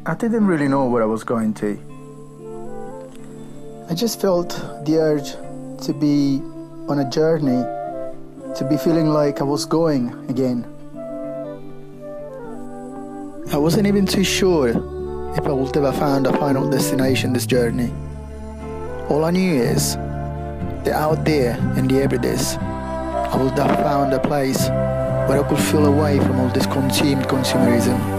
I didn't really know where I was going to. I just felt the urge to be on a journey, to be feeling like I was going again. I wasn't even too sure if I would ever find a final destination this journey. All I knew is that out there in the everydays, I would have found a place where I could feel away from all this consumed consumerism.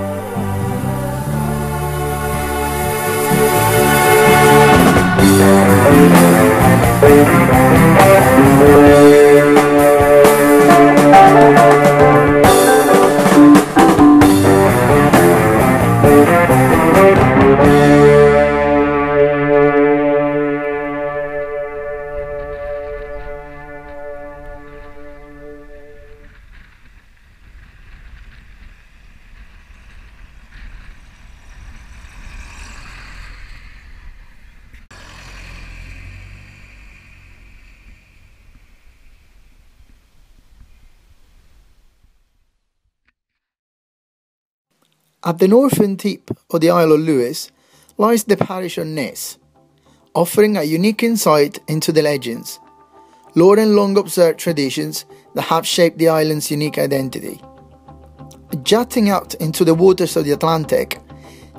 At the northern tip of the Isle of Lewis lies the parish of Ness, offering a unique insight into the legends, lore and long-observed traditions that have shaped the island's unique identity. Jutting out into the waters of the Atlantic,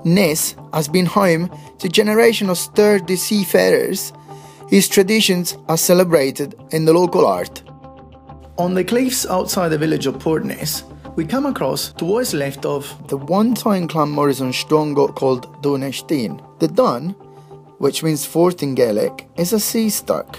Ness has been home to generations of sturdy seafarers whose traditions are celebrated in the local art. On the cliffs outside the village of Port Ness, we come across to what is left of the one-time Clan Morrison stronghold called Dunestine. The Dun, which means fort in Gaelic, is a sea stack,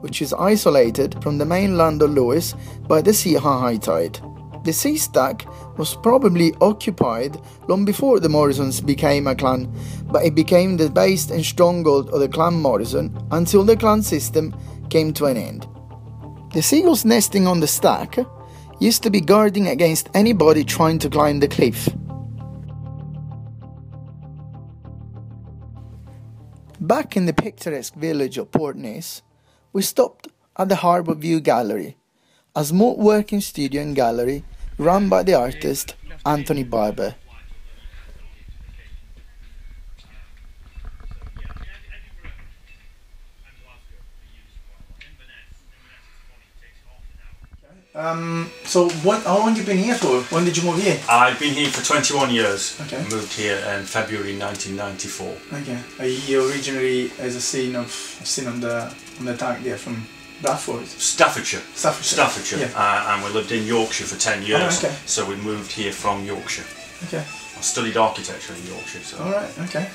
which is isolated from the mainland of Lewis by the sea high tide. The sea stack was probably occupied long before the Morrisons became a clan, but it became the base and stronghold of the Clan Morrison until the clan system came to an end. The seagulls nesting on the stack used to be guarding against anybody trying to climb the cliff. Back in the picturesque village of Port Ness, we stopped at the Harbour View Gallery, a small working studio and gallery run by the artist Anthony Barber. So how long have you been here for? When did you move here? I've been here for 21 years. Okay. I moved here in February 1994. Okay. You originally as a scene of on the tag there from Bradford? Staffordshire. Staffordshire. Yeah. And we lived in Yorkshire for 10 years. Oh, okay. So we moved here from Yorkshire. Okay. I studied architecture in Yorkshire. So. All right. Okay.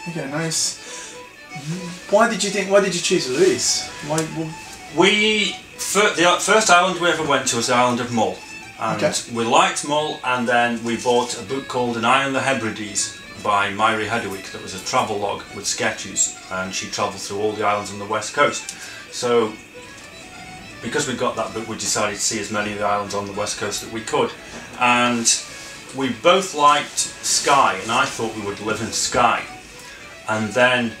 Okay. Nice. Why did you choose Lewis? The first island we ever went to was the island of Mull, and okay. we liked Mull, and then we bought a book called An Eye on the Hebrides by Myri Hedwick that was a travel log with sketches, and she travelled through all the islands on the west coast. So because we got that book, we decided to see as many of the islands on the west coast that we could, and we both liked Skye, and I thought we would live in Skye, and then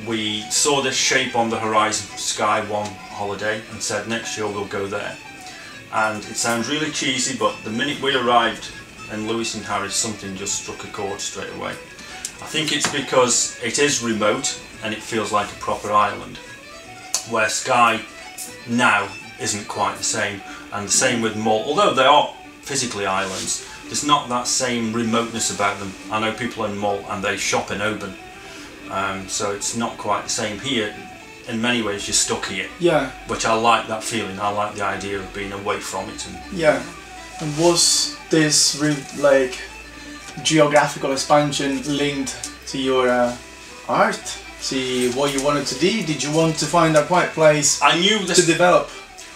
we saw this shape on the horizon, Skye one holiday, and said next year we'll go there. And it sounds really cheesy, but the minute we arrived in Lewis and Harris, something just struck a chord straight away. I think it's because it is remote and it feels like a proper island, where Skye now isn't quite the same, and the same with Mull. Although they are physically islands, there's not that same remoteness about them. I know people in Mull and they shop in Oban, so it's not quite the same here. In many ways you're stuck here. Yeah. Which I like that feeling. I like the idea of being away from it. And yeah. And was this like geographical expansion linked to your art? See what you wanted to do? Did you want to find a quiet place to develop?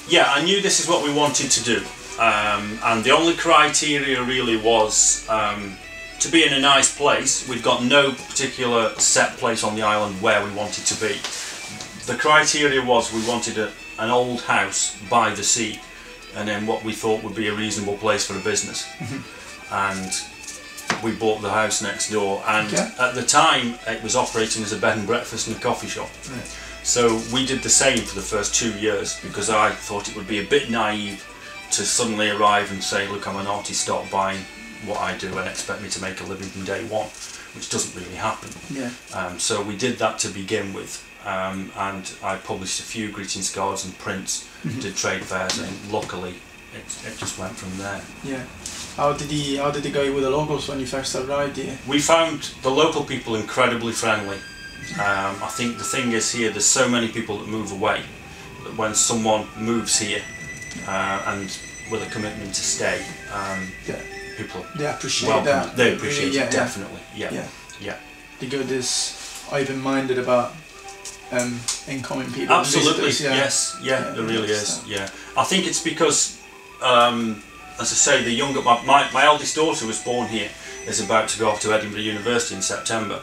Yeah, I knew this is what we wanted to do. And the only criteria really was to be in a nice place. We've got no particular set place on the island where we wanted to be. The criteria was we wanted an old house by the sea, and then what we thought would be a reasonable place for a business. And we bought the house next door, and at the time it was operating as a bed and breakfast and a coffee shop. Right. So we did the same for the first 2 years, because I thought it would be a bit naive to suddenly arrive and say, look, I'm an artist, start buying what I do and expect me to make a living from day one, which doesn't really happen. Yeah. So we did that to begin with, and I published a few greetings cards and prints, did trade fairs, and luckily it just went from there. Yeah. How did it go with the locals when you first arrived here? We found the local people incredibly friendly. I think the thing is here, there's so many people that move away, that when someone moves here and with a commitment to stay, people they appreciate welcome that. it. They appreciate really, it, definitely. Yeah. Yeah. The good is open-minded about incoming people. Absolutely, Visitors, yes, there really is. Yeah, I think it's because, as I say, my eldest daughter was born here, is about to go off to Edinburgh University in September,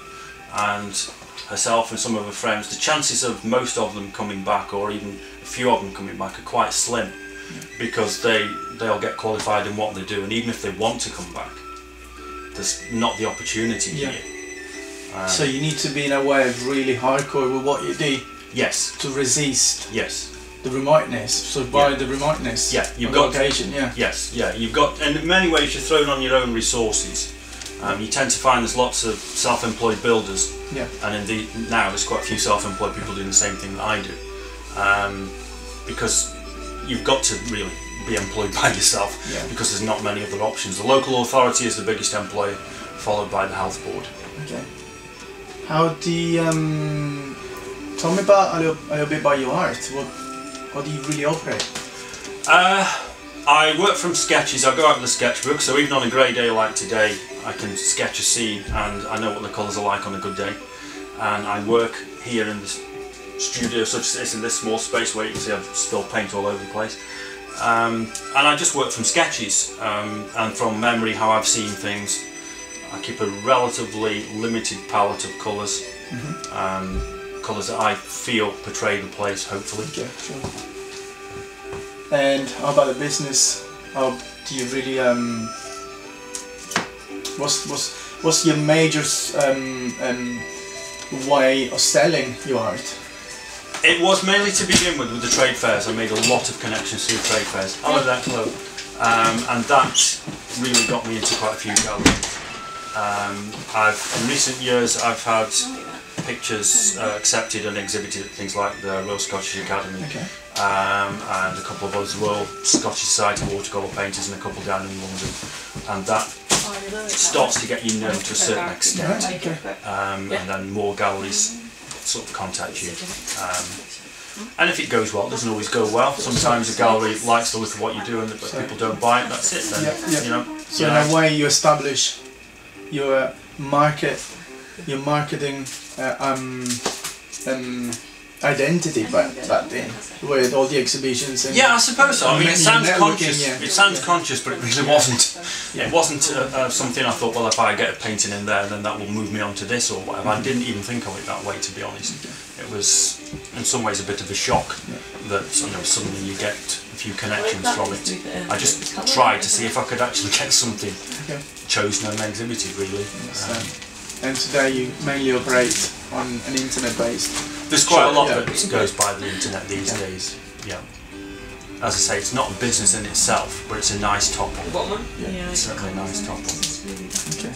and herself and some of her friends, the chances of most of them coming back, or even a few of them coming back, are quite slim, because they'll get qualified in what they do, and even if they want to come back, there's not the opportunity here. So you need to be, in a way, really hardcore with what you do. Yes. To resist. Yes. The remoteness. So by the remoteness. Yeah, you've got location. Yeah. Yes. Yeah, you've got, and in many ways you're thrown on your own resources. You tend to find there's lots of self-employed builders. Yeah. And indeed now there's quite a few self-employed people doing the same thing that I do, because you've got to really be employed by yourself, because there's not many other options. The local authority is the biggest employer, followed by the health board. Okay. How do you, tell me about a little bit about your art. What do you really operate? I work from sketches. I go out with a sketchbook, so even on a grey day like today, I can sketch a scene and I know what the colours are like on a good day. And I work here in this studio, such as this, in this small space where you can see I've spilled paint all over the place. And I just work from sketches and from memory, how I've seen things. I keep a relatively limited palette of colours, colours that I feel portray the place, hopefully. Okay, sure. And how about the business? How do you really what's your major way of selling your art? It was mainly to begin with the trade fairs. I made a lot of connections through trade fairs. I love that club, and that really got me into quite a few galleries. In recent years I've had pictures accepted and exhibited at things like the Royal Scottish Academy, and a couple of others, Royal Scottish Society of Watercolour Painters, and a couple down in London, and that starts to get you known to a certain extent, and then more galleries sort of contact you. And if it goes well, it doesn't always go well. Sometimes a gallery likes the look of what you do, but people don't buy it. That's it. Then you know. So in a way, you establish your marketing identity back then, with all the exhibitions. And I suppose so. I mean, it sounds conscious. Yeah. It sounds conscious, but it really wasn't. It wasn't something I thought, well, if I get a painting in there, then that will move me on to this or whatever. I didn't even think of it that way, to be honest. It was, in some ways, a bit of a shock that suddenly you get a few connections from it. I just tried to see if I could actually get something chosen and exhibited, really. And today you mainly operate on an internet-based. There's quite a lot that goes by the internet these days. Yeah. As I say, it's not a business in itself, but it's a nice top-up. It's certainly a nice top-up. Okay.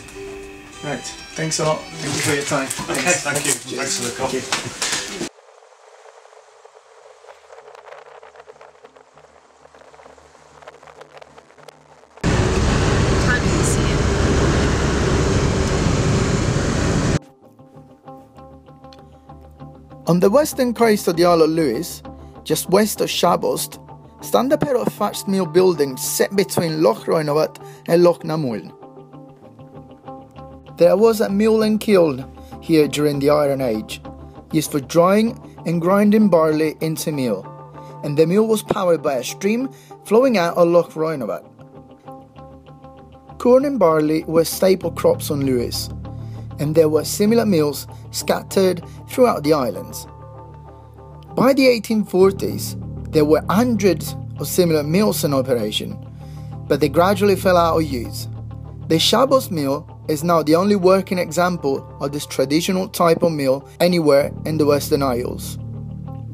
Right. Thanks a lot. Thank you for your time. Okay, thank you. Thanks for the call. On the western coast of the Isle of Lewis, just west of Shabbost, stand a pair of thatched mill buildings set between Loch Roinovat and Loch Namoyl. There was a mill and kiln here during the Iron Age, used for drying and grinding barley into meal, and the mill was powered by a stream flowing out of Loch Roinovat. Corn and barley were staple crops on Lewis, and there were similar mills scattered throughout the islands. By the 1840s, there were hundreds of similar mills in operation, but they gradually fell out of use. The Shabbost mill is now the only working example of this traditional type of mill anywhere in the Western Isles.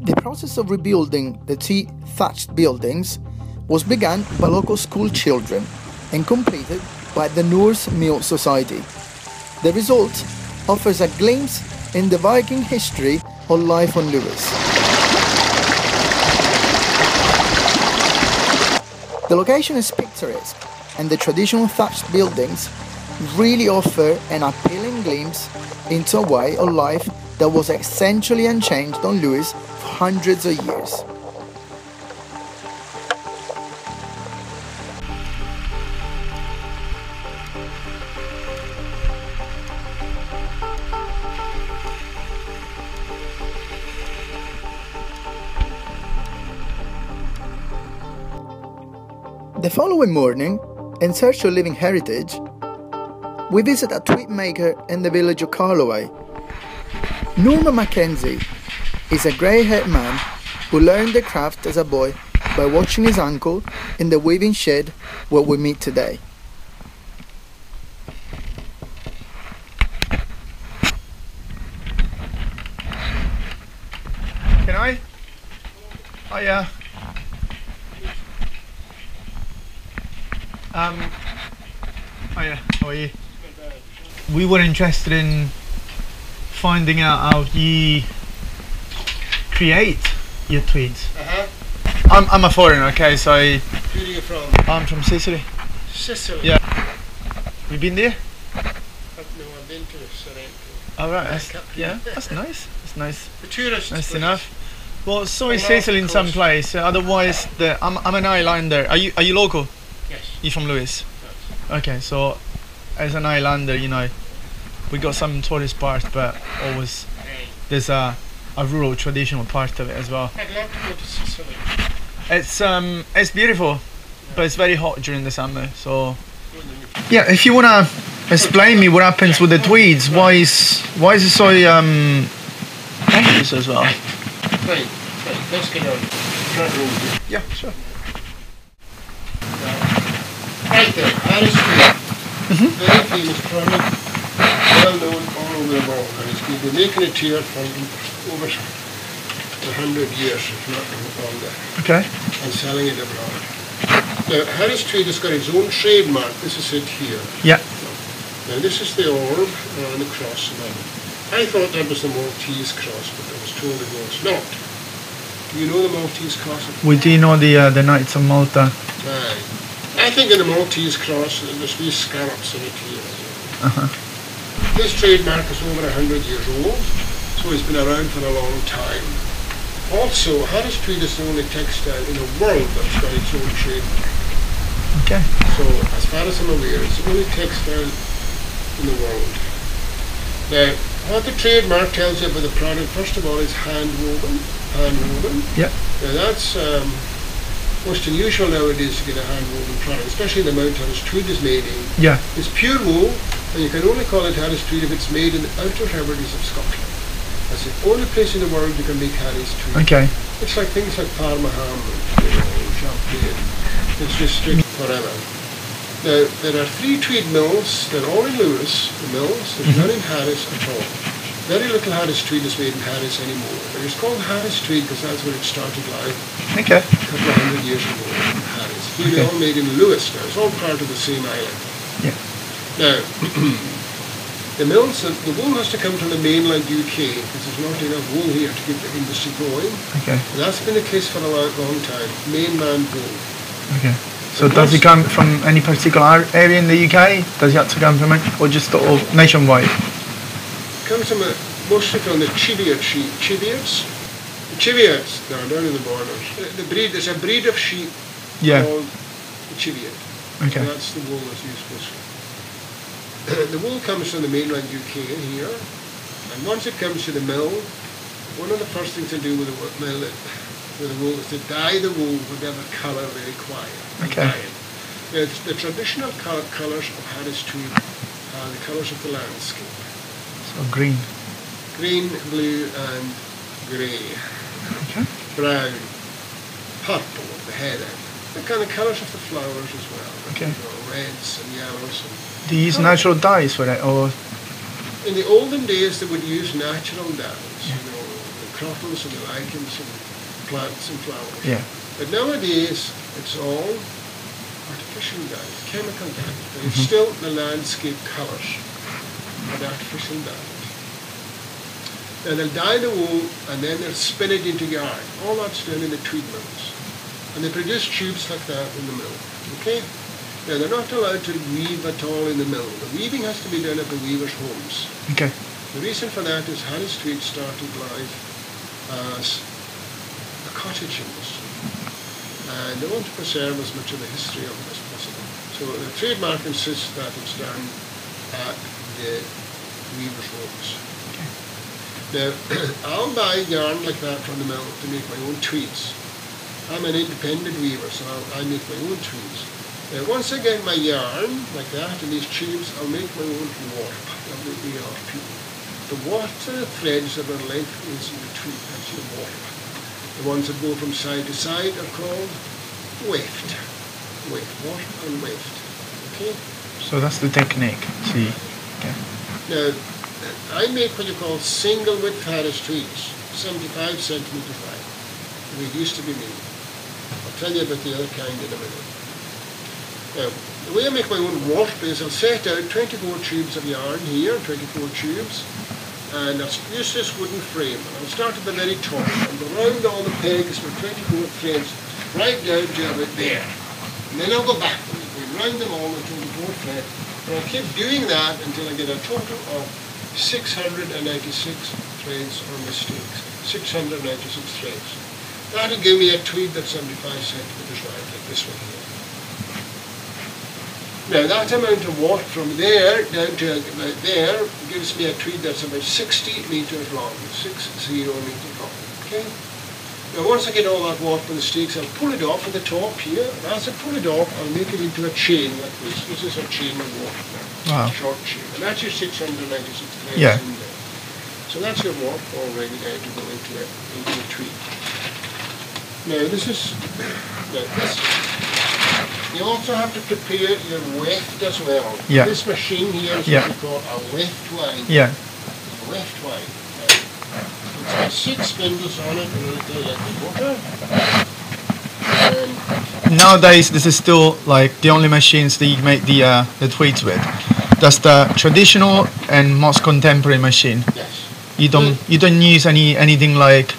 The process of rebuilding the two thatched buildings was begun by local school children and completed by the Norse Mill Society. The result offers a glimpse in the Viking history of life on Lewis. The location is picturesque, and the traditional thatched buildings really offer an appealing glimpse into a way of life that was essentially unchanged on Lewis for hundreds of years. The following morning, in search of living heritage, we visit a tweed maker in the village of Carloway. Norman Mackenzie is a grey-haired man who learned the craft as a boy by watching his uncle in the weaving shed where we meet today. Can I? Oh yeah. Hiya, how are you? We were interested in finding out how you create your tweeds. I'm a foreigner, okay, so Where are you from? I'm from Sicily. Sicily? Yeah. You been there? No, I've been to Sorrento. Oh right, yeah, that's nice. That's nice. The tourist Nice place. enough. Well, so is Well, Sicily in of some course. place. Otherwise, I'm an islander. Are you local? Yes. You from Lewis? Yes. Okay, so as an islander, you know, we got some tourist part, but always Hey, there's a rural traditional part of it as well. I'd love to go to Sicily. It's beautiful, but it's very hot during the summer. So yeah, if you wanna explain me what happens with the tweeds, why is it so precious as well? Right, let's get on. Front row here. Yeah, sure. Right there, Harris Tweed. Very famous product, well known all over the world. And it's been making it here for over 100 years, if not longer, Okay. and selling it abroad. Now, Harris Tweed has got its own trademark. This is it here. Yeah. Now, this is the orb and the cross. Now, I thought that was the Maltese cross, but I was told it was not. Do you know the Maltese cross? We do know the Knights of Malta. Aye. I think in the Maltese cross there's these scallops in it here. This trademark is over 100 years old, so it's been around for a long time. Also, Harris Tweed is the only textile in the world that's got its own trademark. Okay. So, as far as I'm aware, it's the only textile in the world. Now, what the trademark tells you about the product, first of all, is hand woven. Yeah. Now that's most unusual nowadays to get a hand woven product, especially the amount Harris Tweed is made in. Yeah. It's pure wool, and you can only call it Harris Tweed if it's made in the Outer Hebrides of Scotland. That's the only place in the world you can make Harris Tweed. Okay. It's like things like Parma ham and champagne. It's restricted forever. Now, there are 3 tweed mills. They're all in Lewis, the mills. There's none in Harris at all. Very little Harris Tweed is made in Harris anymore. But it's called Harris Tweed because that's where it started life Okay. a couple of 100 years ago in Harris. They're all made in Lewis now. It's all part of the same island. Yeah. Now, the mills, the wool has to come from the mainland UK because there's not enough wool here to keep the industry going. Okay. And that's been the case for a long time. Mainland wool. Okay. So does it come from any particular area in the UK? Does it have to come from it, or just all nationwide? Comes from mostly from the Cheviot sheep. Cheviots? The Cheviots, down in the borders. There's a breed of sheep Yeah. called the Cheviot. Okay. And that's the wool that's used mostly. The wool comes from the mainland UK here, and once it comes to the mill, one of the first things to do with the mill, with the wool, is to dye the wool whatever colour they require. Okay. Dye it. Now, the traditional colours of Harris Tweed are the colours of the landscape. So green. Green, blue and grey. Okay. Brown, purple at the head end. The kind of colours of the flowers as well. Okay. You know, reds and yellows. Do you use natural dyes for it, or? In the olden days they would use natural dyes, you know, the crottons and the lichens and plants and flowers. Yeah. But nowadays it's all artificial dyes, chemical dyes. But it's still the landscape colours, but artificial dyes. Now they'll dye the wool and then they'll spin it into yarn. All that's done in the tweed mills. And they produce tubes like that in the mill. Okay? Now they're not allowed to weave at all in the mill. The weaving has to be done at the weavers' homes. Okay. The reason for that is Harris Tweed started life as a cottage industry. And they want to preserve as much of the history of it as possible. So the trademark insists that it's done at the weavers' homes. Now, I'll buy yarn like that from the mill to make my own tweeds. I'm an independent weaver, so I make my own tweeds. Now, once I get my yarn like that in these tubes, I'll make my own warp, W-A-R-P. The water threads that are length is in between, that's your warp. The ones that go from side to side are called weft. Weft, warp and weft. Okay? So that's the technique. See. Okay. Now, I make what you call single width Harris tweeds, 75 centimetres wide. They used to be made. I'll tell you about the other kind in a minute. Now, the way I make my own warp is I'll set out 24 tubes of yarn here, 24 tubes, and I'll use this wooden frame. And I'll start at the very top and go round all the pegs with 24 threads right down to about there. And then I'll go backwards, going round them all with 24 threads. And I'll keep doing that until I get a total of 696 threads or mistakes. 696 threads. That'll give me a tweed that's 75 centimetres wide, like this one here. Now that amount of warp from there down to about there gives me a tweed that's about 60 metres long, 60 metres long. Okay? Now once I get all that warp and the stakes, I'll pull it off at the top here, and as I pull it off, I'll make it into a chain like this. This is a chain of warp now. Wow. Short chain. And that's your 696 threads Yeah. in there. So that's your warp all ready now to go into a tweed. Now this is, you also have to prepare your weft as well. Yeah. This machine here is what we call a weft winder. Yeah. A weft winder. It's got 6 spindles on it and a little electric motor. And Nowadays, this is still like the only machines that you make the tweeds with. That's the traditional and most contemporary machine. yes. You don't use anything like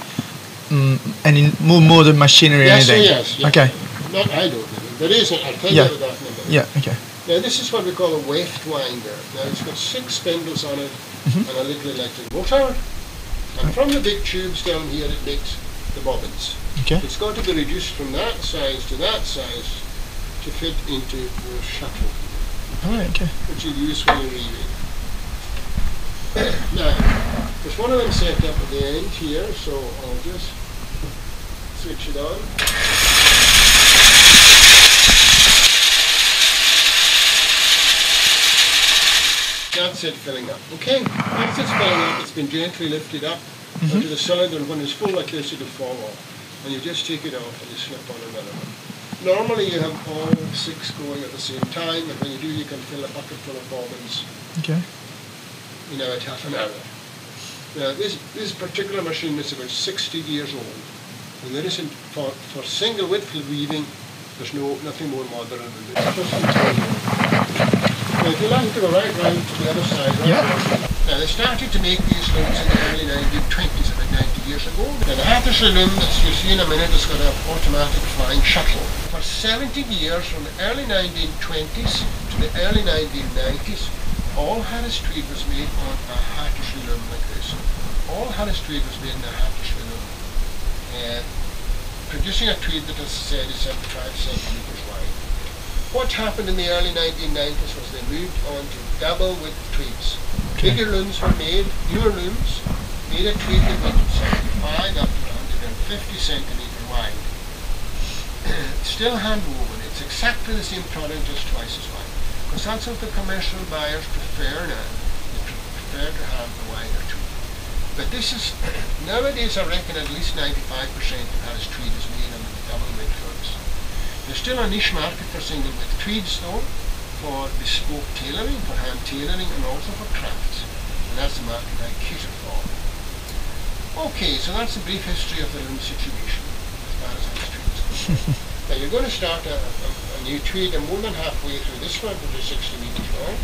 any more modern machinery or Yes, anything. yes. Yeah. Okay. Not I don't. There is, I'll tell Yeah. you about that in a minute. Yeah. Okay. Now this is what we call a weft winder. Now it's got 6 spindles on it and a little electric motor. And from the big tubes down here it makes the bobbins. Okay. It's got to be reduced from that size to that size to fit into your shuttle, Alright. Okay. which you use when you're weaving. Now, there's one of them set up at the end here, so I'll just switch it on. That's it filling up. Okay, once it's filling up, it's been gently lifted up onto the side, and when it's full like this, it'll fall off. And you just take it off and you slip on another one. Normally you have all 6 going at the same time, and when you do, you can fill a bucket full of bobbins, Okay. you know, at half an hour. Now, this particular machine is about 60 years old, and there isn't, for single width weaving, there's nothing more modern than this. Just to tell you. Now, if you like to go right round to the other side, right Yeah. round. Now, they started to make these looms in the early 1920s, about 90 years ago. Now, the Hattersley loom that you see in a minute has got an automatic flying shuttle. For 70 years, from the early 1920s to the early 1990s, all Harris tweed was made on a Hattersley loom like this. All Harris tweed was made in a Hattersley loom. Producing a tweed that, as I said, is 75 centimetres wide. What happened in the early 1990s was they moved on to double width tweeds. Bigger looms were made, newer looms, made a tweed that went from 75 up to 150 centimetre wide. Still hand woven, it's exactly the same product, just twice as wide. Because that's what the commercial buyers prefer now. They prefer to have the wider tweed. But this is, nowadays I reckon at least 95% of Harris tweed is made on the double width looms. There's still a niche market for single width tweeds though, for bespoke tailoring, for hand tailoring, and also for crafts. And that's the market I cater for. Okay, so that's a brief history of the loom situation, as far as Harris tweed is concerned. Now you're going to start a a new tweed. I'm more than halfway through this one, which is 60 metres long.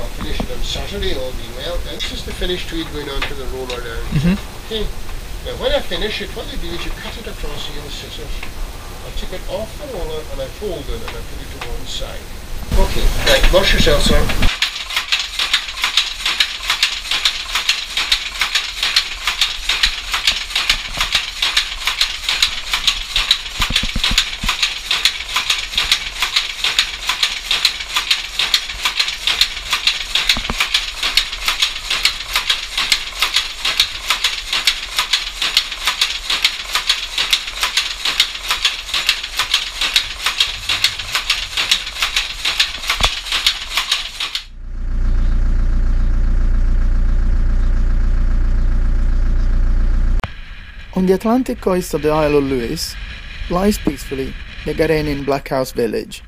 I'll finish it on Saturday, all being well. And this is the finished tweed going on to the roller down. Okay. Now when I finish it, what you do is you cut it across here with scissors. I take it off the roller and I fold it and I put it to one side. Okay, right, wash yourself, sir. On the Atlantic coast of the Isle of Lewis lies peacefully the Garanian Black House village.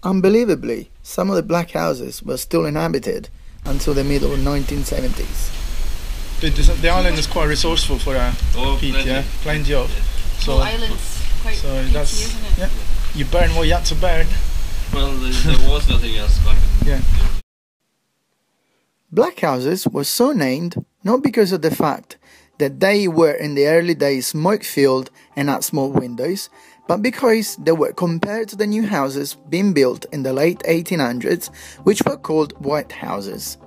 Unbelievably, some of the black houses were still inhabited until the middle 1970s. The island is quite resourceful for peat, yeah, plenty of. So, island's quite peaty, isn't it? Yeah, you burn what you had to burn. Well, there was nothing else back then. Yeah. Black houses were so named not because of the fact that they were in the early days smoke-filled and had small windows, but because they were compared to the new houses being built in the late 1800s, which were called white houses.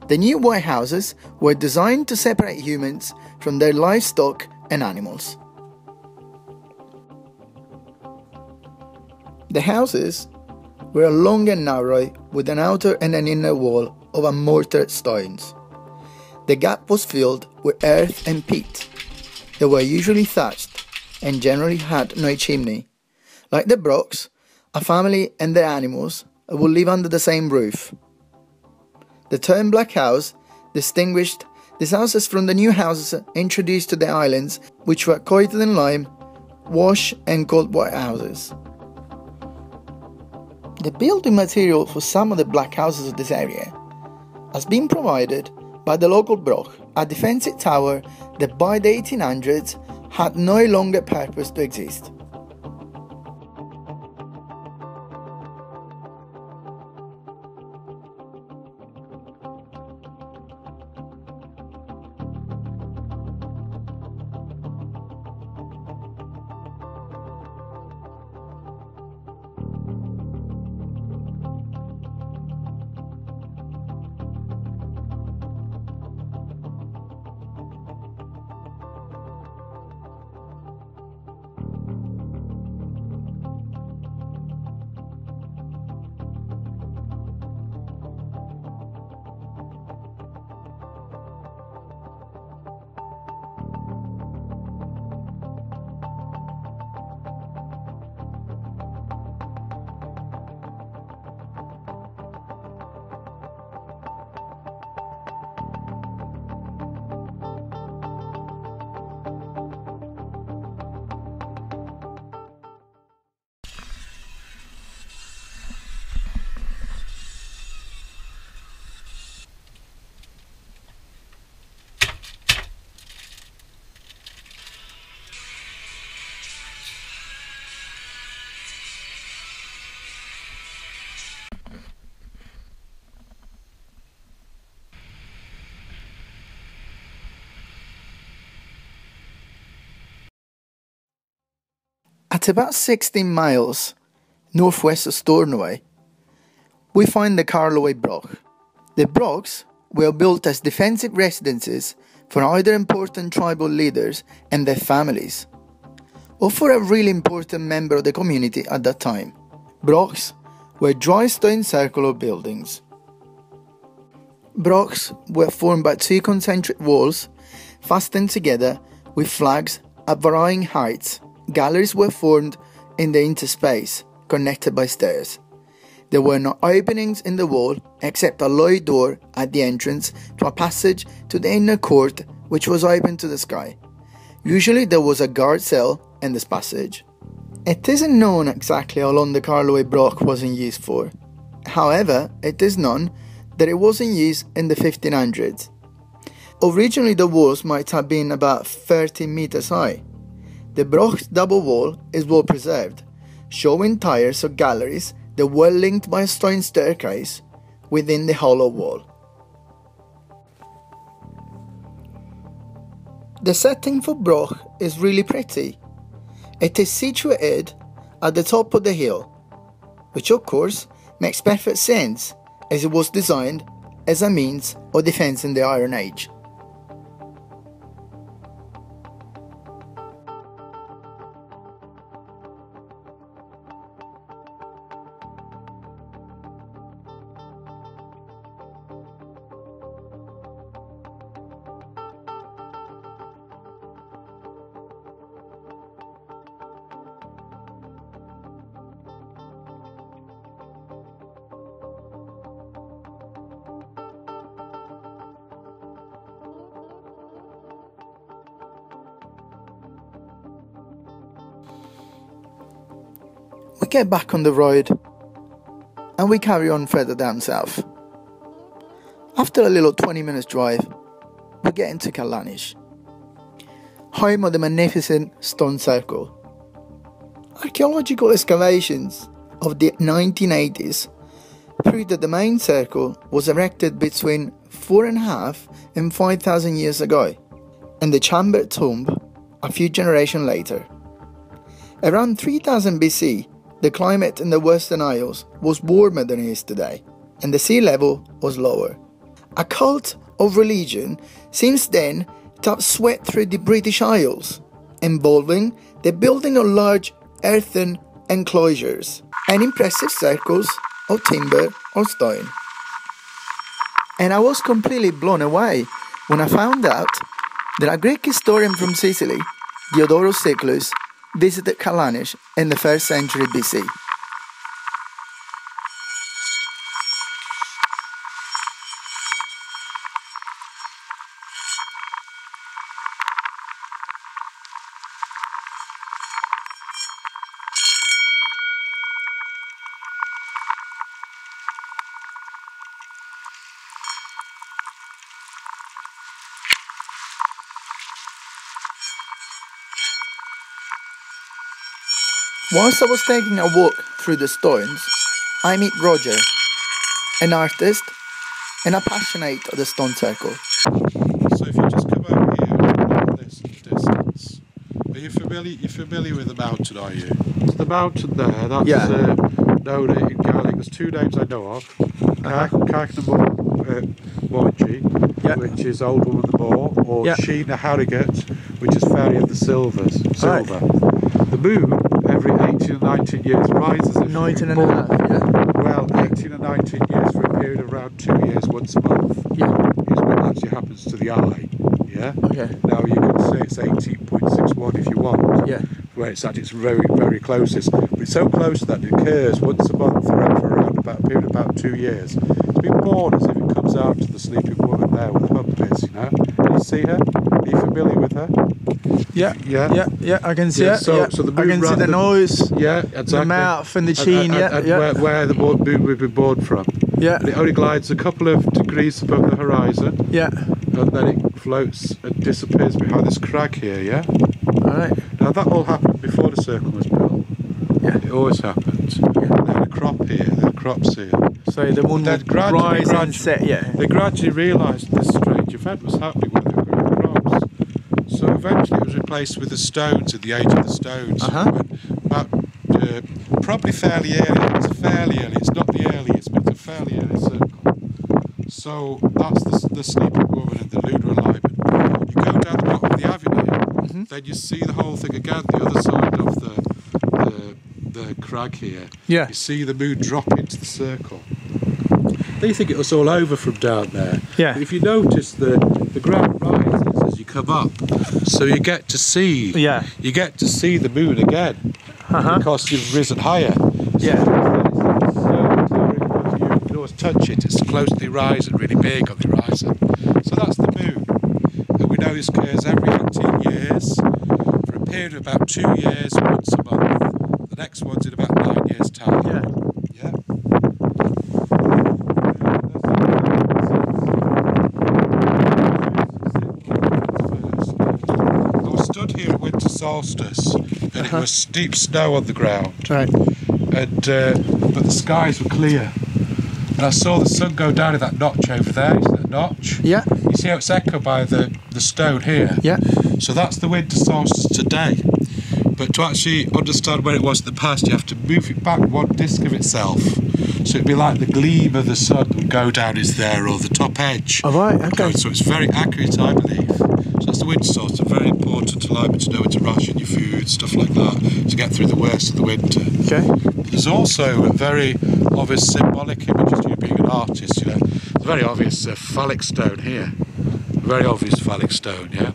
The new white houses were designed to separate humans from their livestock and animals. The houses were long and narrow, with an outer and an inner wall of unmortared stones. The gap was filled with earth and peat. They were usually thatched and generally had no chimney. Like the Brocks, a family and their animals would live under the same roof. The term black house distinguished these houses from the new houses introduced to the islands, which were coated in lime, wash and called white houses. The building material for some of the black houses of this area has been provided by the local Broch, a defensive tower that by the 1800s had no longer purpose to exist. At about 16 miles northwest of Stornoway, we find the Carloway Broch. The Brochs were built as defensive residences for either important tribal leaders and their families, or for a really important member of the community at that time. Brochs were dry stone circular buildings. Brochs were formed by two concentric walls fastened together with flags at varying heights. Galleries were formed in the interspace, connected by stairs. There were no openings in the wall except a low door at the entrance to a passage to the inner court, which was open to the sky. Usually there was a guard cell in this passage. It isn't known exactly how long the Carloway Broch was in use for. However, it is known that it was in use in the 1500s. Originally the walls might have been about 30 meters high. The Broch's double wall is well preserved, showing tiers or galleries that were linked by a stone staircase within the hollow wall. The setting for Broch is really pretty. It is situated at the top of the hill, which of course makes perfect sense as it was designed as a means of defense in the Iron Age. We get back on the road and we carry on further down south. After a little 20 minutes drive, we get into Callanish, home of the magnificent stone circle. Archaeological excavations of the 1980s prove that the main circle was erected between 4,500 and 5,000 years ago, and the chamber tomb a few generations later. Around 3000 BC, the climate in the Western Isles was warmer than it is today, and the sea level was lower. A cult of religion seems then to have swept through the British Isles, involving the building of large earthen enclosures and impressive circles of timber or stone. And I was completely blown away when I found out that a Greek historian from Sicily, Diodorus Siculus, visited Callanish in the 1st century BC. Whilst I was taking a walk through the stones, I meet Roger, an artist and a passionate of the stone circle. So if you just come over here, this distance, are you familiar with the mountain, are you? It's the mountain there, that's known in Gaelic. There's two names I know of. Carchnamore which is Old Woman the Moor, or Sheena Harrogate, which is Fairy of the Silver. Right. The moon, every 18 or 19 years, rises. 19 and a half, yeah? Well, 18 or 19 years for a period of around 2 years, once a month, is what actually happens to the eye, yeah? Okay. Now, you could say it's 18.61 if you want, where it's at its very, very closest, but it's so close that it occurs once a month for around about a period of about 2 years. It's been born as if it comes out to the sleeping woman there where the hump is, you know? Can you see her? Are you familiar with her? Yeah, I can see it. So the moon I can see the nose, exactly. the mouth and the chin, and where the moon would be born from. Yeah. And it only glides a couple of degrees above the horizon. Yeah. And then it floats and disappears behind this crag here, yeah? Alright. Now that all happened before the circle was built. Yeah. It always happened. Yeah. They had a crop here, they had crops here. So the moon would rise and set, They gradually realised this strange event was happening when they were growing crops. So eventually it was replaced with the stones at the age of the stones. About probably fairly early. It's fairly early. It's not the earliest, but it's a fairly early circle. So that's the sleeping woman and the lunar alignment. You go down the bottom of the avenue, then you see the whole thing again. The other side of the crag here. Yeah. You see the moon drop into the circle. They think it was all over from down there. Yeah. But if you notice, the ground rises as you come up, so you get to see. Yeah. You get to see the moon again because you've risen higher. Yeah. So you can always touch it. It's close to the horizon, really big on the horizon. So that's the moon, and we know this occurs every 18 years for a period of about 2 years, once a month. The next one's in about 9 years' time. Yeah. Yeah. I was stood here at winter solstice and it was deep snow on the ground. Right. And but the skies were clear. And I saw the sun go down in that notch over there. You see that notch? Yeah. You see how it's echoed by the stone here? Yeah. So that's the winter solstice today. But to actually understand where it was in the past, you have to move it back one disc of itself. So it'd be like the gleam of the sun that would go down is there, or the top edge. Oh, right, okay. So it's very accurate, I believe. So that's the winter solstice. Very important to like to know when to ration your food, stuff like that, to get through the worst of the winter. Okay. There's also a very obvious symbolic image of you being an artist, you know. It's a very obvious phallic stone here. Very obvious phallic stone, yeah.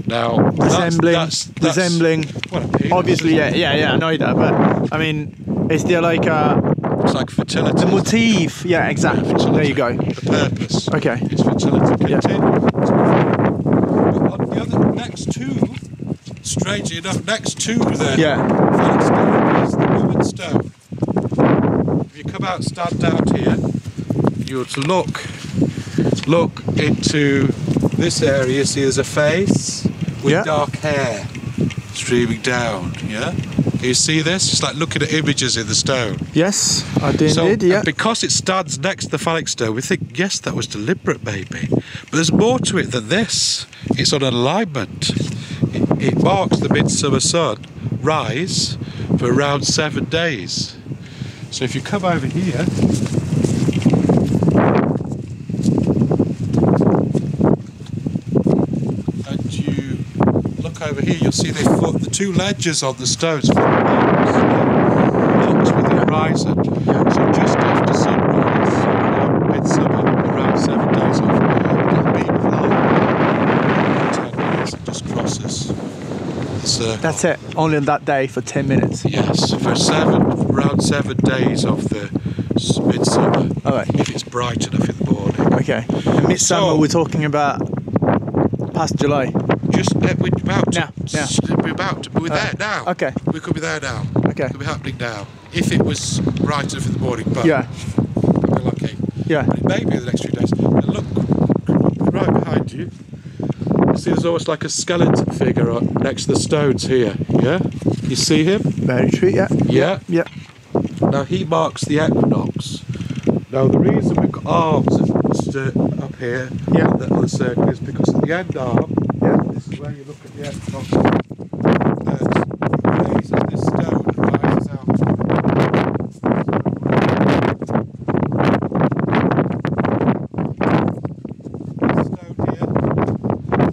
Now, resembling. What a penis. Obviously, yeah, I know that, but I mean, is there like a? It's like fertility. The motif, yeah, exactly. Yeah, there you go. The purpose. Okay. It's fertility. Continue. Yeah. But on the other, next to, strangely enough, next to the phallic stone is the woman stone. If you come out, stand out here, you're to look into this area. You see, there's a face with dark hair streaming down. Yeah. You see this? It's like looking at images in the stone. Yes, I did, yeah. Because it stands next to the phallic stone, we think, yes, that was deliberate, maybe. But there's more to it than this. It's on alignment. It marks the midsummer sun rise for around 7 days. So if you come over here, and you look over here, you'll see the two ledges on the stones marks with the horizon. So just after sunrise, on midsummer, around 7 days off, it'll be light. 10 minutes, it just crosses the circle. That's it. Only on that day for 10 minutes. Yes, for around 7 days of the midsummer. All right. If it's bright enough in the morning. Okay. And midsummer, we're talking about past July. Just we're about to. Now, yeah. We're there now. Okay. We could be there now. Okay. It could be happening now. If it was bright enough in the morning, but yeah, we're lucky. Yeah. But it may be in the next few days. And look, right behind you. See, there's almost like a skeleton figure next to the stones here. Yeah. You see him? Very true. Yeah. Yeah. Yeah. Now he marks the equinox. Now the reason we've got arms up here on the circle is because at the end arm, this is where you look at the equinox. There's rays of this stone that rises out. This stone here,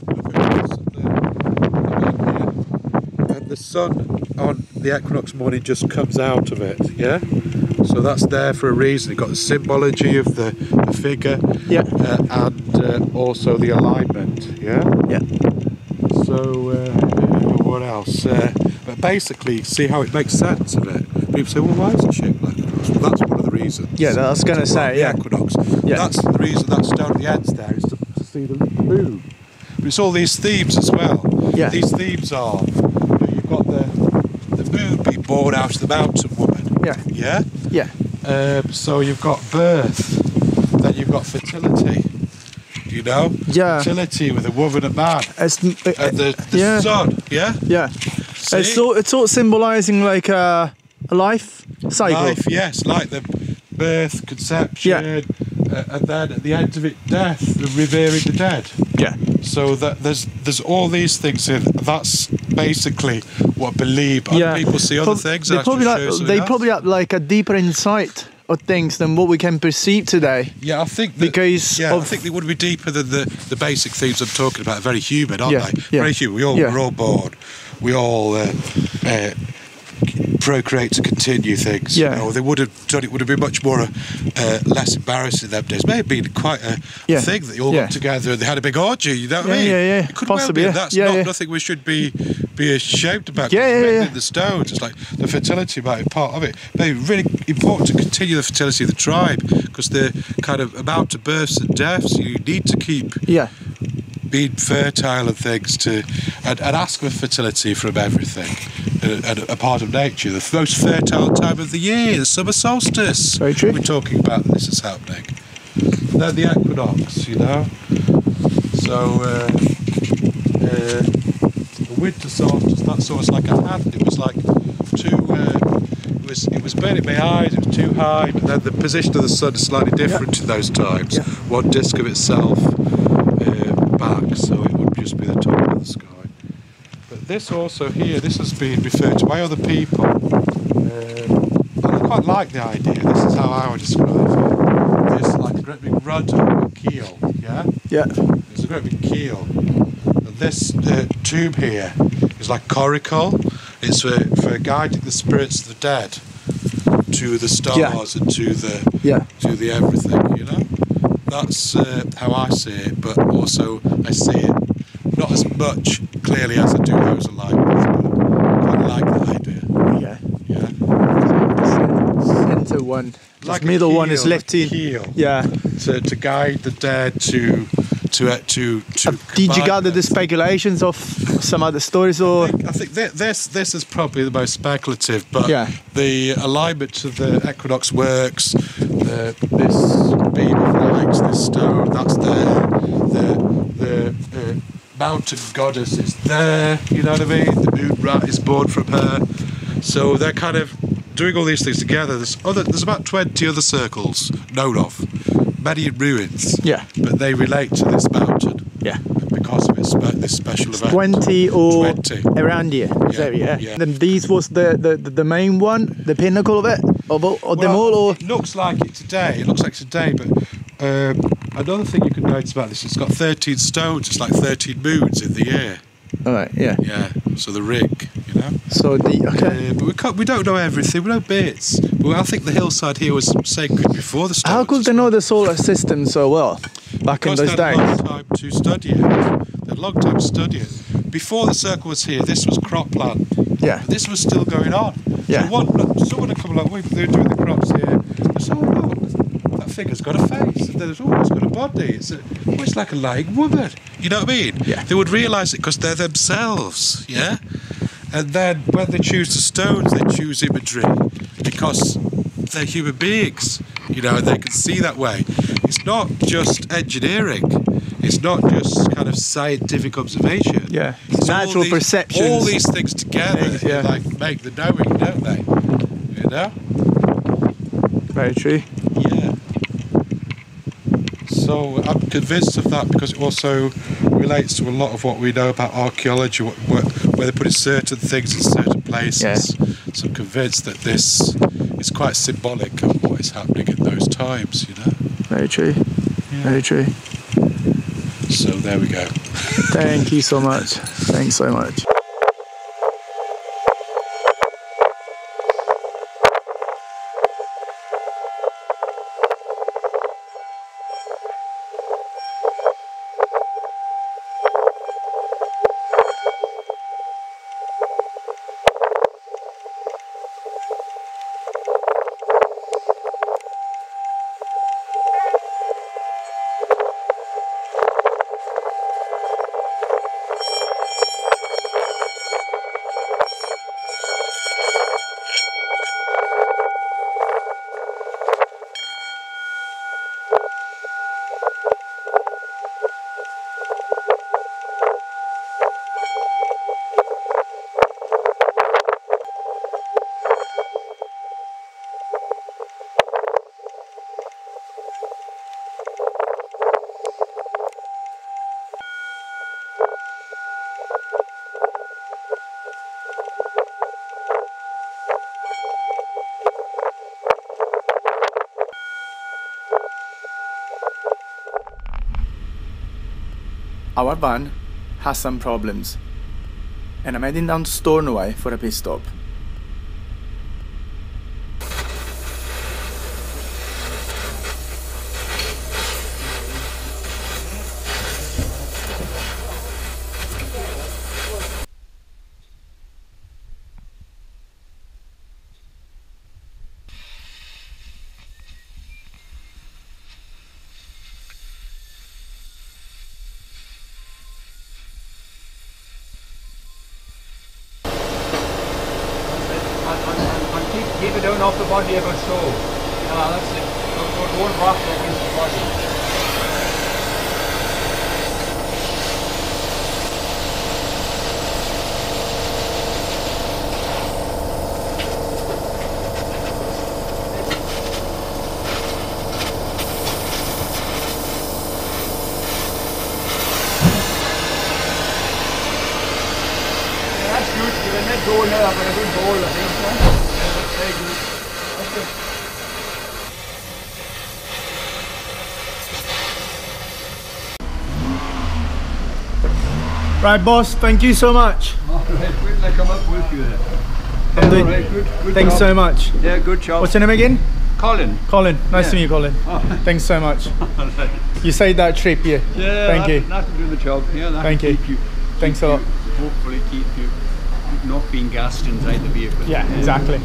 look across at the here, and the sun on the equinox morning just comes out of it, yeah? So that's there for a reason. You've got the symbology of the figure, and also the alignment, yeah? Yeah. So, what else? But basically, see how it makes sense of it. People say, well, why is it shaped like an equinox? Well, that's one of the reasons. Yeah, I was going to say, the equinox. Yeah. That's the reason that stone at the end's there, is to see the moon. But it's all these themes as well. Yeah. These themes are, you've got the moon being born out of the mountain woman. Yeah. Yeah? Yeah. So you've got birth, then you've got fertility, you know? Yeah. Fertility with a woman and man. And the sun, yeah? Yeah. See? It's sort of symbolising like a life cycle. Life, yes, like the birth, conception, and then at the end of it, death, the revering the dead. Yeah. So that there's all these things in. That's basically what I believe. Other people see other things. They probably have like a deeper insight of things than what we can perceive today. Yeah, I think that, I think they would be deeper than the basic themes I'm talking about. Very human, aren't they? Yeah. Very human. We're all born. We all procreate to continue things. Yeah. You know, they would have done it. Would have been much more less embarrassing in them days. May have been quite a thing that you all got together and they had a big orgy. You know what I mean? Yeah. It could well be. That's not nothing we should be ashamed about. In the stones, it's like the fertility might be part of it. But it's really important to continue the fertility of the tribe because the kind of amount of births and deaths you need to keep. Yeah. Being fertile and things and ask for fertility from everything and a part of nature. The most fertile time of the year, the summer solstice. Very true. We're talking about this is happening. And then the equinox, you know. So the with the sort of, that's almost like a hand. It was like it was burning my eyes. It was too high. But then the position of the sun is slightly different in those times. One disc of itself back, so it would just be the top of the sky. But this also here, this has been referred to by other people. And I quite like the idea. This is how I would describe it. There's like a great big rudder or keel, yeah? Yeah. There's a great big keel. And this tube here is like coracle. It's for guiding the spirits of the dead to the stars and to the everything, you know? That's how I see it, but also I see it not as much clearly as I do those alignments, but I like that idea. Yeah. Yeah. Center one, Like this middle keel, one is left in. Keel. Yeah. To guide the dead to Did you gather the speculations of some other stories, or? I think this is probably the most speculative, but Yeah. the alignment to the equinox works. This beam of light, this stone, that's there. The mountain goddess is there. You know what I mean? The moon rat is born from her. So they're kind of doing all these things together. There's about 20 other circles known of, many in ruins. Yeah. But they relate to this mountain. Yeah. Because of this special event. 20 or 20. around here. This Yeah, area. yeah. Then these was the main one, the pinnacle of it, of them all, or? It looks like it today. It looks like today, but another thing you can notice about this, it's got 13 stones. It's like 13 moons in the year. All right. Yeah. Yeah. So the ring, you know. So okay. But we don't know everything. We know bits. But I think the hillside here was sacred before the stones. How could they know the solar system so well back in those They had a days? long time to study it. They had a long time to study it. Before the circle was here, this was cropland. Yeah. This was still going on. Yeah. So someone would come along, they're doing the crops here. They said, oh look, that figure's got a face. And there's always got a body. It's like a lying woman. You know what I mean? Yeah. They would realise it because they're themselves. Yeah. And then when they choose the stones, they choose imagery because they're human beings. You know, and they can see that way. It's not just engineering. It's not just kind of scientific observation. Yeah. It's Natural perceptions. All these things together, Yeah. like make the knowing, don't they? You know? Very true. Yeah. So I'm convinced of that because it also relates to a lot of what we know about archaeology, where they put certain things in certain places. Yeah. So I'm convinced that this is quite symbolic of what is happening in those times, you know? Very true. Yeah. Very true. So there we go. Thank you so much. Thanks so much. Our van has some problems, and I'm heading down to Stornoway for a pit stop. Keep it down off the body a bit so. That's it. Don't rock against the body. I've got a good ball, I think. Yeah, very good. That's good. Right, boss, thank you so much. Alright, wait till I come up with you then. I'm doing, Alright, good thanks job. so much. Yeah, good job. What's your name again? Colin. Colin. Nice Yeah. to meet you, Colin. Oh. Thanks so much. Alright. You saved that trip here. Yeah, Thank you. That will do the job. Yeah, that Thank will you. keep you. Thanks a lot. Hopefully keep you not being gassed inside the vehicle. Yeah, exactly.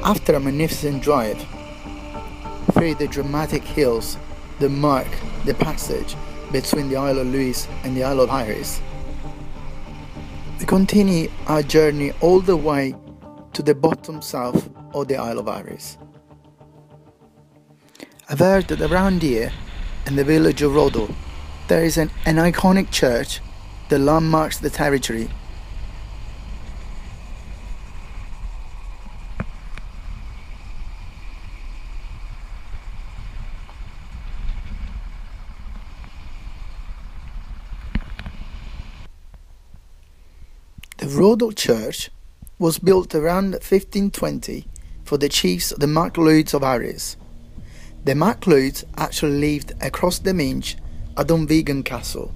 After a magnificent drive through the dramatic hills that mark the passage between the Isle of Lewis and the Isle of Iris, we continue our journey all the way to the bottom south of the Isle of Iris. I've heard that around here, in the village of Rhodo, there is an iconic church that landmarks the territory. The Rhodo Church was built around 1520 for the chiefs the MacLeods of Iris. The MacLeods actually lived across the Minch at Dunvegan Castle.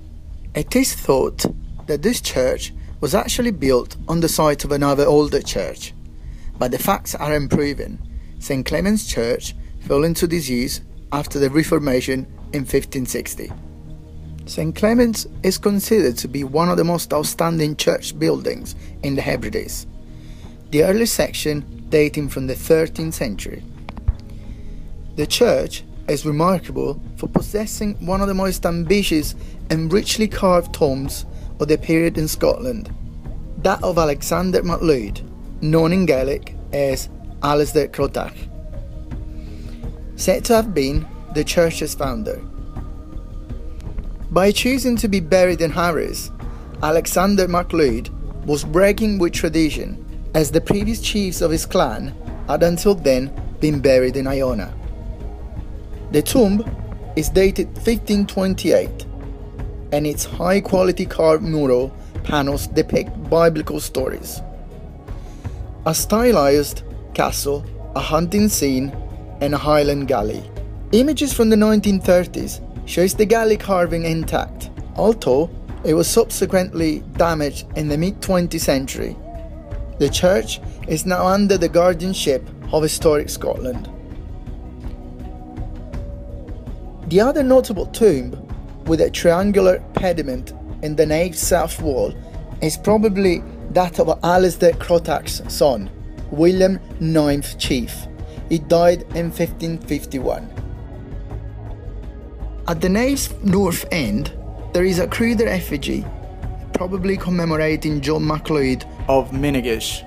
It is thought that this church was actually built on the site of another older church, but the facts are unproven. St. Clement's Church fell into disuse after the Reformation in 1560. St. Clement's is considered to be one of the most outstanding church buildings in the Hebrides, the early section dating from the 13th century. The church is remarkable for possessing one of the most ambitious and richly carved tombs of the period in Scotland, that of Alexander MacLeod, known in Gaelic as Alasdair Crotach, said to have been the church's founder. By choosing to be buried in Harris, Alexander MacLeod was breaking with tradition, as the previous chiefs of his clan had until then been buried in Iona. The tomb is dated 1528, and its high-quality carved mural panels depict biblical stories. A stylized castle, a hunting scene, and a Highland galley. Images from the 1930s shows the galley carving intact, although it was subsequently damaged in the mid-20th century. The church is now under the guardianship of Historic Scotland. The other notable tomb, with a triangular pediment in the nave's south wall, is probably that of Alistair Crotack's son, William IX Chief. He died in 1551. At the nave's north end, there is a cruder effigy, probably commemorating John MacLeod of Minigish.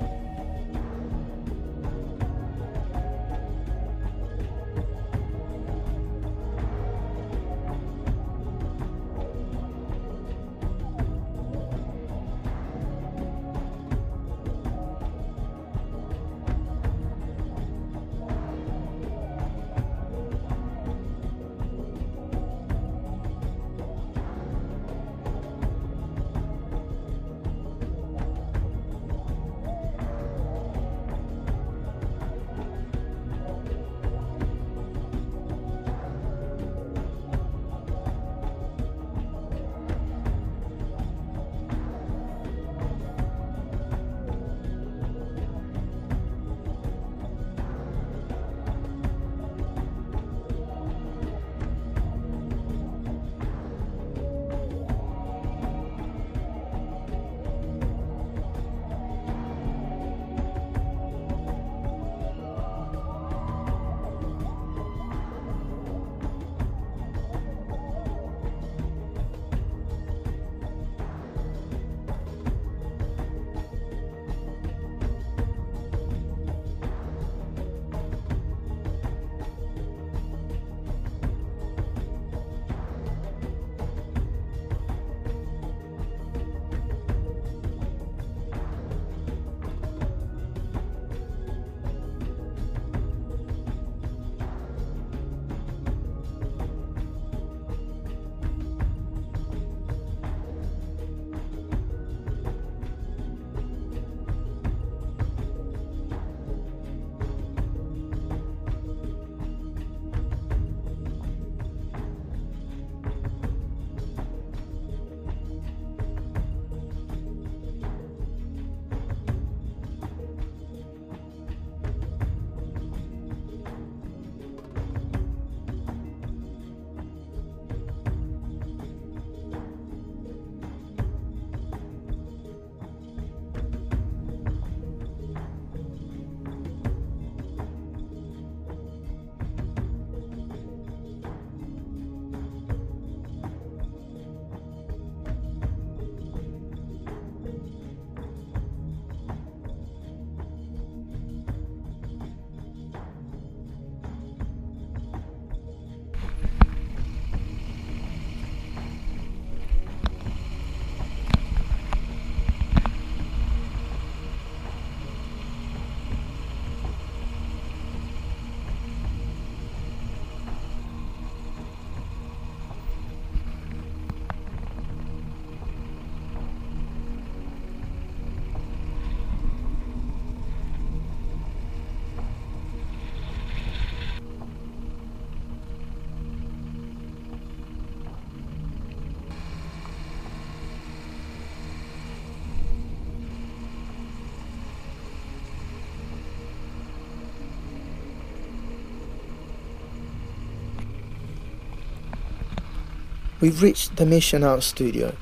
We've reached the Mission House studio.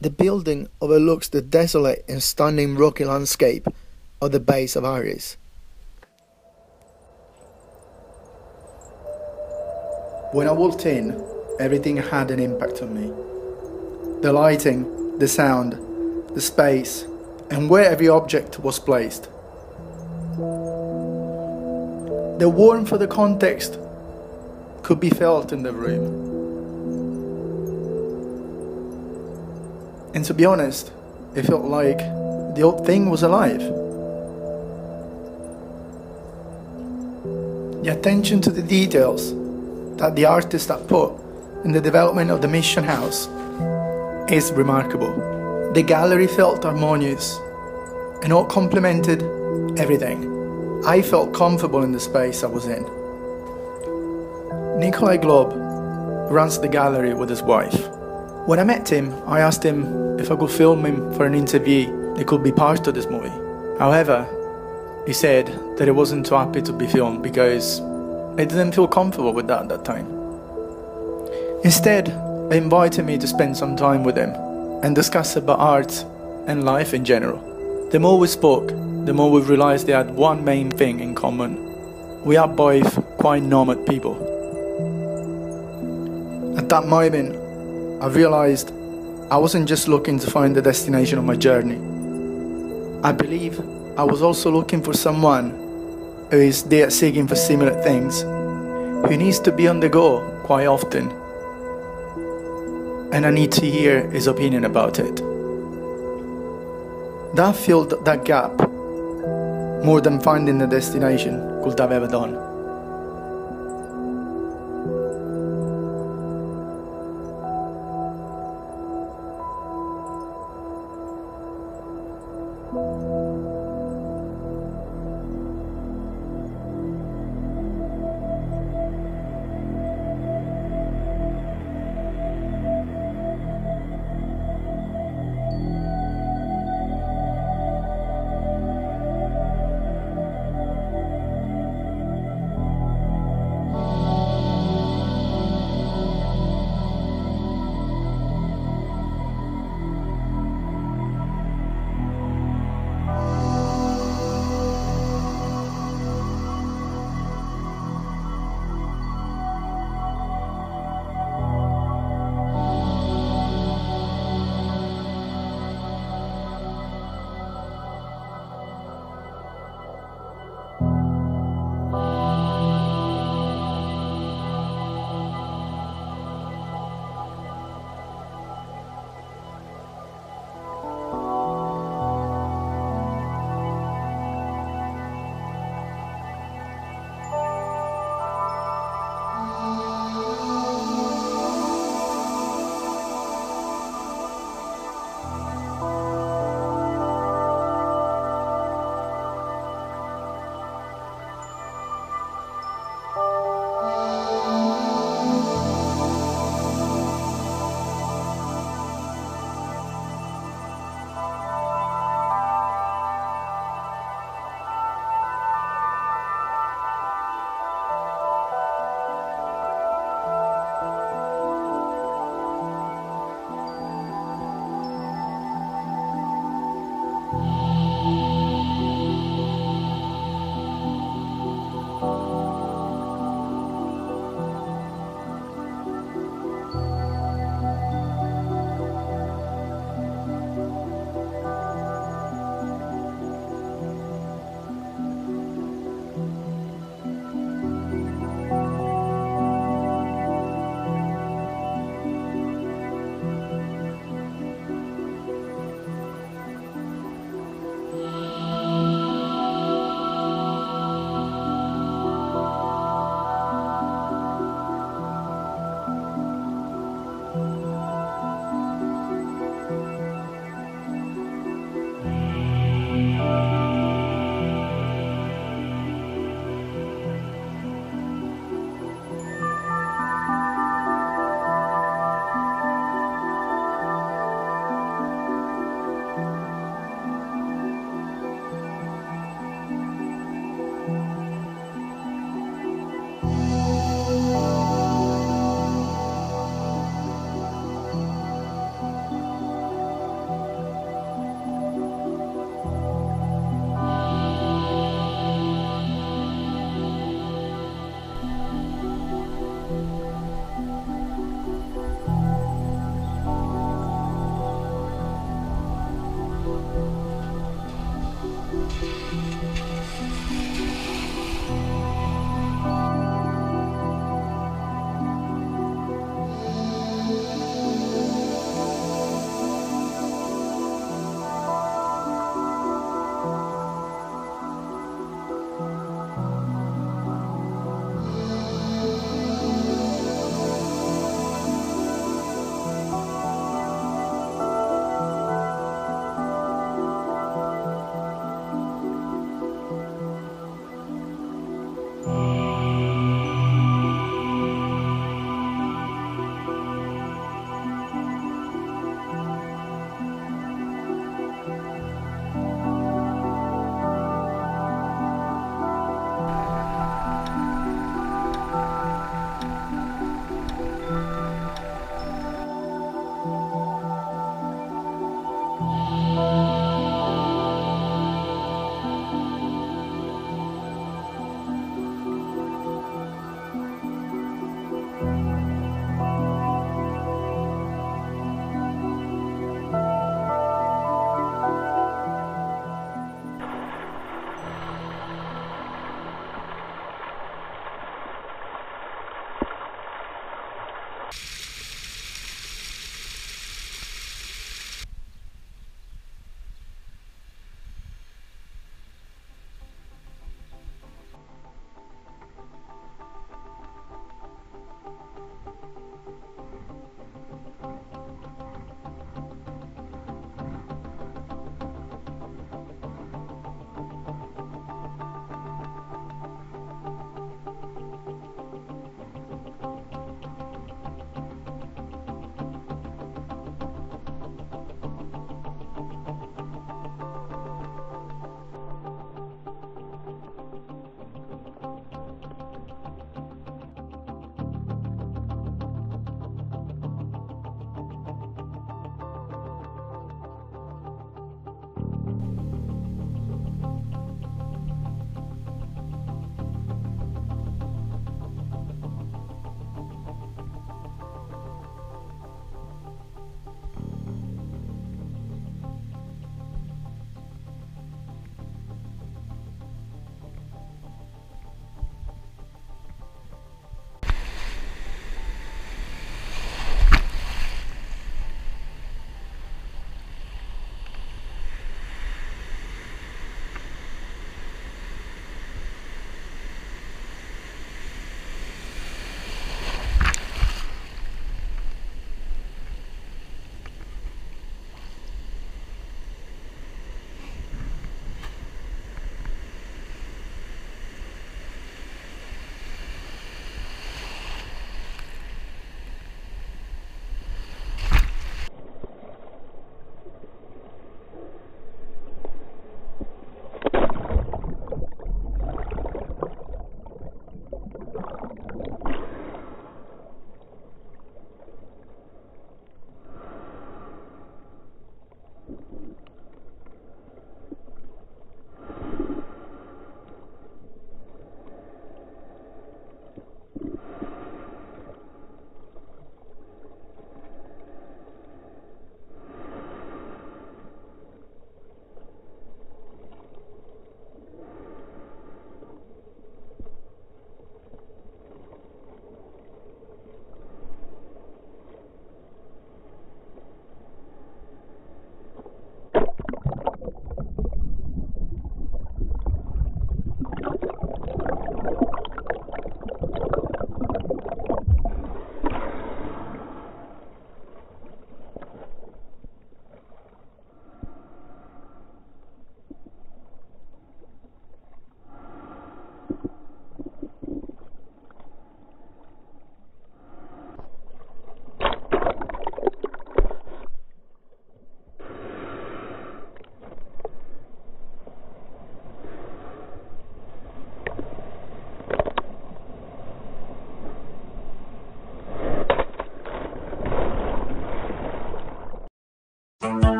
The building overlooks the desolate and stunning rocky landscape of the base of Harris. When I walked in, everything had an impact on me. The lighting, the sound, the space, and where every object was placed. The warmth of the context could be felt in the room. And to be honest, it felt like the whole thing was alive. The attention to the details that the artist had put in the development of the mission house is remarkable. The gallery felt harmonious and all complemented everything. I felt comfortable in the space I was in. Nikolai Glob runs the gallery with his wife. When I met him, I asked him if I could film him for an interview that could be part of this movie. However, he said that he wasn't too happy to be filmed because he didn't feel comfortable with that at that time. Instead, he invited me to spend some time with him and discuss about art and life in general. The more we spoke, the more we realized they had one main thing in common. We are both quite nomad people. At that moment, I realized I wasn't just looking to find the destination of my journey. I believe I was also looking for someone who is there seeking for similar things, who needs to be on the go quite often, and I need to hear his opinion about it. That filled that gap more than finding the destination could have ever done.